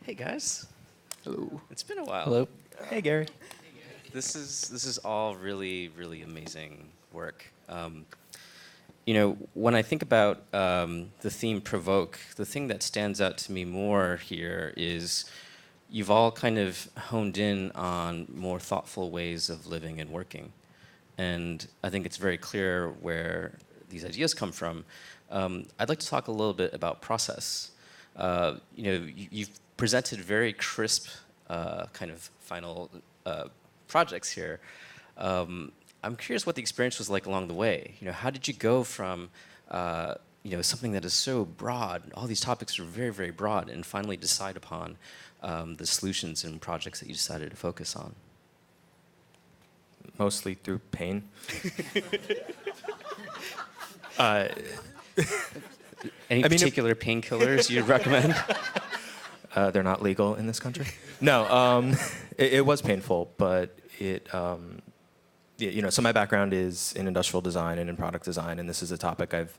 Hey guys, Hello. it's been a while. Hello. Hey, Gary. This is all really amazing work. When I think about the theme Provoke, the thing that stands out to me more here is you've all kind of honed in on more thoughtful ways of living and working, and I think it's very clear where these ideas come from. I'd like to talk a little bit about process. You've presented very crisp kind of final projects here. I'm curious what the experience was like along the way. How did you go from something that is so broad, all these topics are very broad, and finally decide upon the solutions and projects that you decided to focus on? Mostly through pain. Any particular painkillers you'd recommend? They're not legal in this country. No, it was painful, but so my background is in industrial design and in product design, and this is a topic I've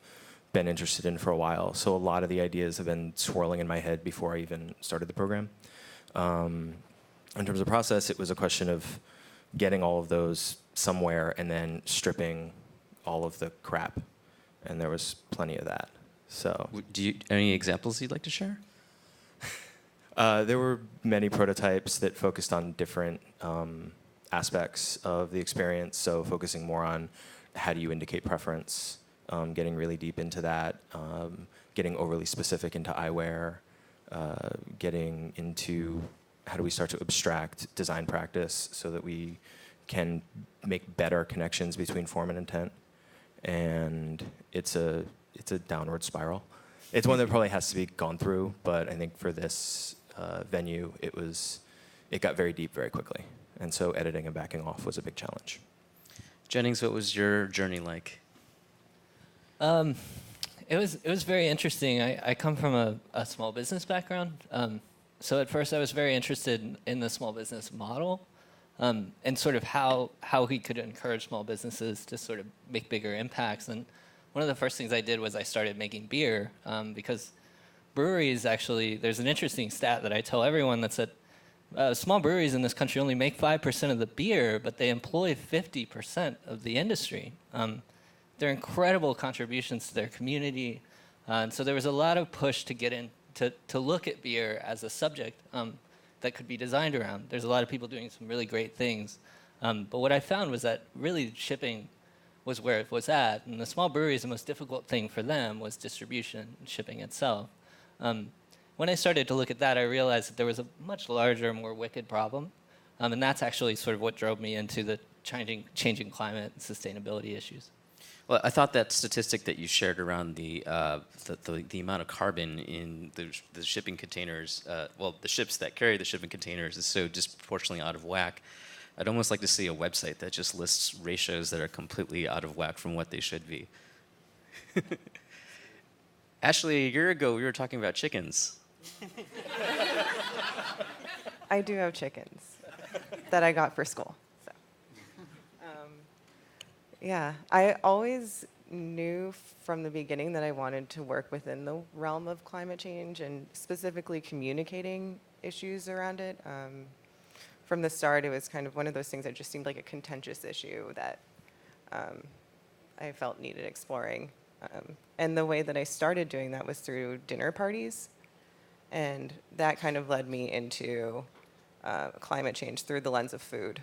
been interested in for a while. So a lot of the ideas have been swirling in my head before I even started the program. In terms of process, it was a question of getting all of those somewhere and then stripping all of the crap, and there was plenty of that. So, Any examples you'd like to share? there were many prototypes that focused on different aspects of the experience. So focusing more on how do you indicate preference, getting really deep into that, getting overly specific into eyewear, getting into how do we start to abstract design practice so that we can make better connections between form and intent. And it's a downward spiral. It's one that probably has to be gone through, but I think for this venue, it got very deep very quickly. And so editing and backing off was a big challenge. Jennings, what was your journey like? It was very interesting. I come from a small business background. So at first I was very interested in the small business model and sort of how we could encourage small businesses to sort of make bigger impacts. And one of the first things I did was I started making beer because breweries actually, there's an interesting stat that I tell everyone that said small breweries in this country only make 5% of the beer, but they employ 50% of the industry. They're incredible contributions to their community. And so there was a lot of push to get in, to look at beer as a subject that could be designed around. There's a lot of people doing some really great things. But what I found was that really shipping was where it was at. And the small breweries, the most difficult thing for them was distribution and shipping itself. When I started to look at that, I realized that there was a much larger, more wicked problem. And that's actually sort of what drove me into the changing climate and sustainability issues. Well, I thought that statistic that you shared around the amount of carbon in the shipping containers, the ships that carry the shipping containers is so disproportionately out of whack. I'd almost like to see a website that just lists ratios that are completely out of whack from what they should be. Ashley, a year ago we were talking about chickens. I do have chickens that I got for school. So, yeah, I always knew from the beginning that I wanted to work within the realm of climate change and specifically communicating issues around it. From the start, it was kind of one of those things that just seemed like a contentious issue that I felt needed exploring. And the way that I started doing that was through dinner parties. And that kind of led me into climate change through the lens of food.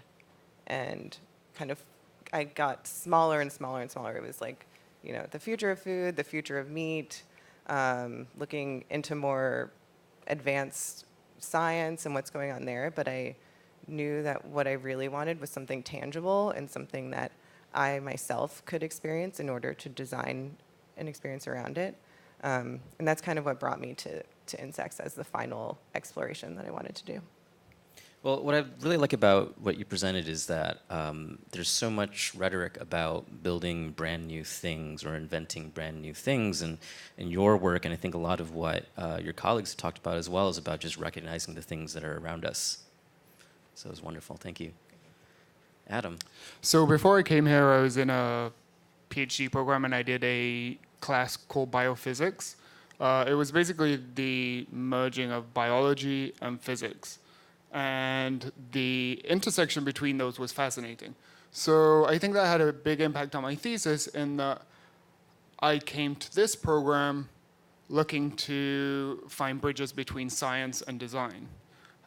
And kind of, I got smaller and smaller and smaller. It was like, the future of food, the future of meat, looking into more advanced science and what's going on there. But I knew that what I really wanted was something tangible and something that I myself could experience in order to design an experience around it. And that's kind of what brought me to insects as the final exploration that I wanted to do. Well, what I really like about what you presented is that there's so much rhetoric about building brand new things or inventing brand new things, and your work, and I think a lot of what your colleagues have talked about as well, is about just recognizing the things that are around us. So it was wonderful. Thank you. Adam. So before I came here, I was in a PhD program, and I did a class called biophysics. It was basically the merging of biology and physics. And the intersection between those was fascinating. So I think that had a big impact on my thesis in that I came to this program looking to find bridges between science and design.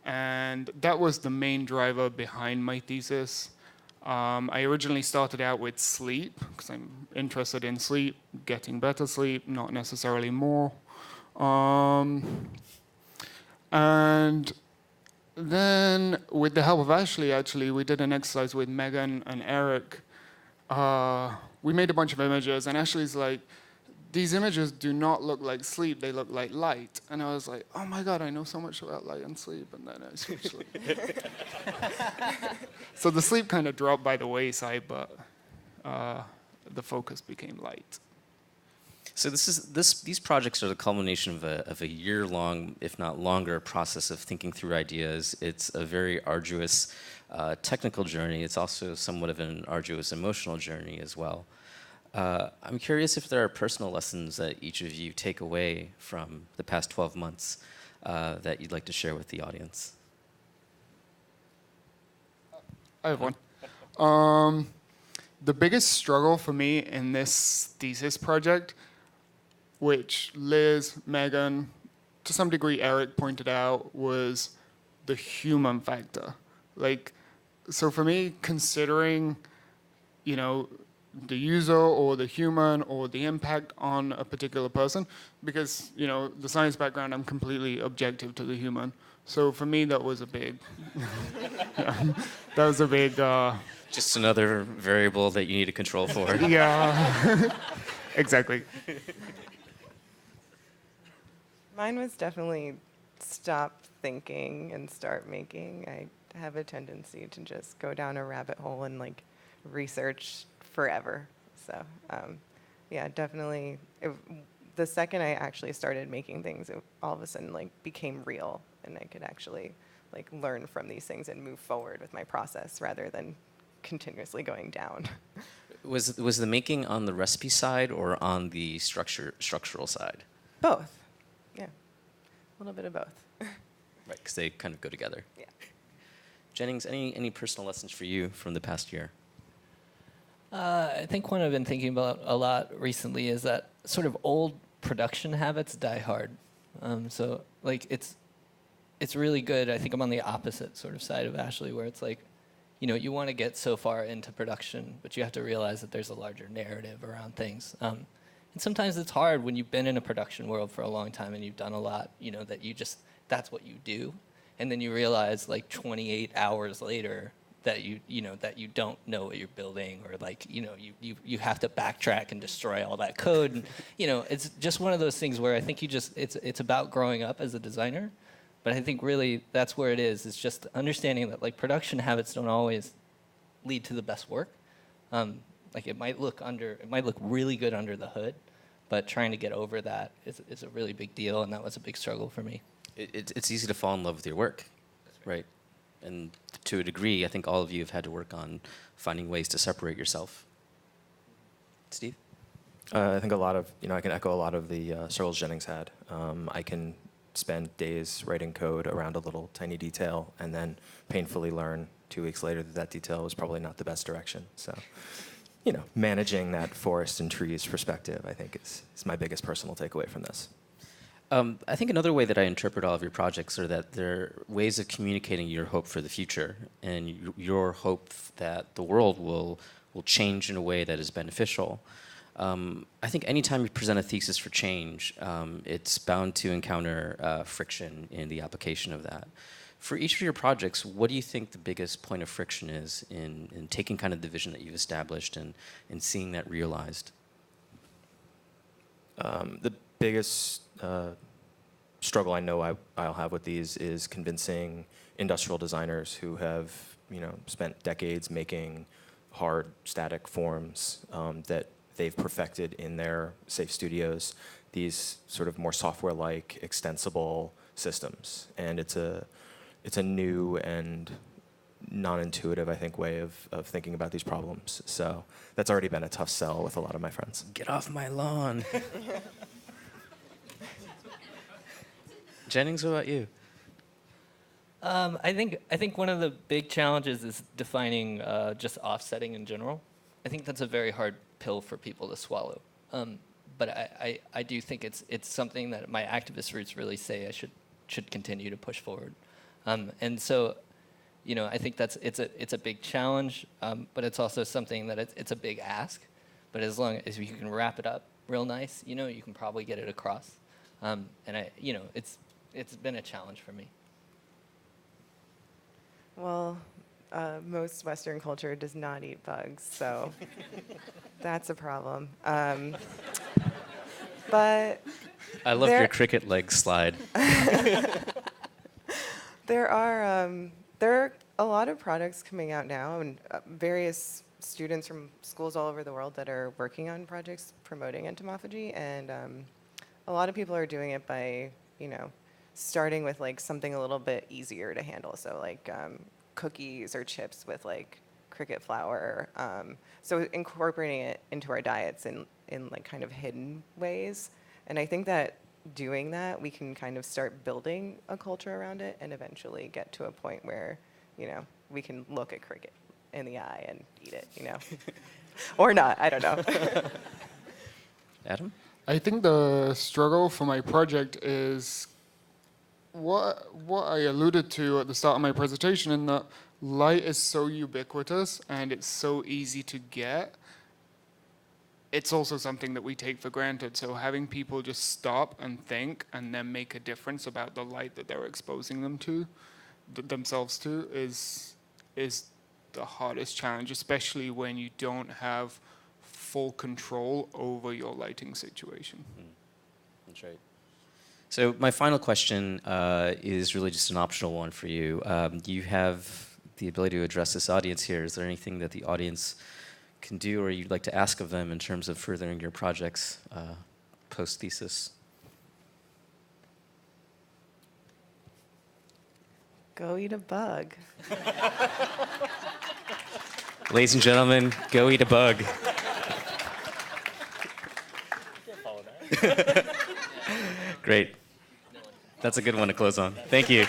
And that was the main driver behind my thesis. I originally started out with sleep, because I'm interested in sleep, getting better sleep, not necessarily more. And then, with the help of Ashley, actually, we did an exercise with Megan and Eric. We made a bunch of images, and Ashley's like, these images do not look like sleep, they look like light. And I was like, oh my God, I know so much about light and sleep, and then I switched sleep. So the sleep kind of dropped by the wayside, but the focus became light. So these projects are the culmination of a year-long, if not longer, process of thinking through ideas. It's a very arduous technical journey. It's also somewhat of an arduous emotional journey as well. I'm curious if there are personal lessons that each of you take away from the past 12 months that you'd like to share with the audience. I have one. The biggest struggle for me in this thesis project, which Liz, Megan, to some degree Eric pointed out, was the human factor. Like, so for me, considering, the user or the human or the impact on a particular person, because, the science background, I'm completely objective to the human. So for me, that was a big, that was a big... Just another variable that you need to control for. Yeah, exactly. Mine was definitely stop thinking and start making. I have a tendency to just go down a rabbit hole and research forever. So yeah, definitely. The second I actually started making things, it all of a sudden became real, and I could actually learn from these things and move forward with my process rather than continuously going down. Was the making on the recipe side or on the structural side? Both. Yeah, a little bit of both. Right, because they kind of go together. Yeah. Jennings, any personal lessons for you from the past year? I think one I've been thinking about a lot recently is that sort of old production habits die hard. So it's really good. I think I'm on the opposite sort of side of Ashley, where it's you want to get so far into production, but you have to realize that there's a larger narrative around things. And sometimes it's hard when you've been in a production world for a long time and you've done a lot, that that's what you do. And then you realize 28 hours later that you don't know what you're building, or you have to backtrack and destroy all that code. And, it's just one of those things where I think it's about growing up as a designer. But I think really that's where it is. It's just understanding that production habits don't always lead to the best work. It might look really good under the hood, but trying to get over that is a really big deal, and that was a big struggle for me. It's easy to fall in love with your work, right? And to a degree, I think all of you have had to work on finding ways to separate yourself. Steve? I think a lot of, I can echo a lot of the struggles Jennings had. I can spend days writing code around a little tiny detail and then painfully learn 2 weeks later that detail was probably not the best direction. So, managing that forest and trees perspective, I think, is my biggest personal takeaway from this. I think another way that I interpret all of your projects are that they're ways of communicating your hope for the future and your hope that the world will change in a way that is beneficial. I think anytime you present a thesis for change, it's bound to encounter friction in the application of that. For each of your projects, what do you think the biggest point of friction is in taking kind of the vision that you've established and seeing that realized? The biggest struggle I know I'll have with these is convincing industrial designers who have spent decades making hard static forms that they've perfected in their safe studios, these sort of more software-like extensible systems. And it's a new and non-intuitive, I think, way of thinking about these problems. So that's already been a tough sell with a lot of my friends. Get off my lawn. Jennings, what about you? I think one of the big challenges is defining just offsetting in general. I think that's a very hard pill for people to swallow. But I do think it's something that my activist roots really say I should continue to push forward. And so, I think it's a big challenge, but it's also something that it's a big ask. But as long as you can wrap it up real nice, you can probably get it across. And it's been a challenge for me. Well, most Western culture does not eat bugs, so that's a problem. But I love your cricket leg slide. there are a lot of products coming out now, and various students from schools all over the world that are working on projects promoting entomophagy, and a lot of people are doing it by, starting with like something a little bit easier to handle. So like cookies or chips with like cricket flour. So incorporating it into our diets in like kind of hidden ways. And I think that doing that, we can kind of start building a culture around it and eventually get to a point where, we can look at cricket in the eye and eat it, or not, I don't know. Adam? I think the struggle for my project is what I alluded to at the start of my presentation, in that light is so ubiquitous and it's so easy to get. It's also something that we take for granted. So having people just stop and think and then make a difference about the light that they're exposing themselves to is the hardest challenge, especially when you don't have full control over your lighting situation. That's right. So my final question is really just an optional one for you. You have the ability to address this audience here. Is there anything that the audience can do or you'd like to ask of them in terms of furthering your projects post-thesis? Go eat a bug. Ladies and gentlemen, go eat a bug. Great. That's a good one to close on. Thank you.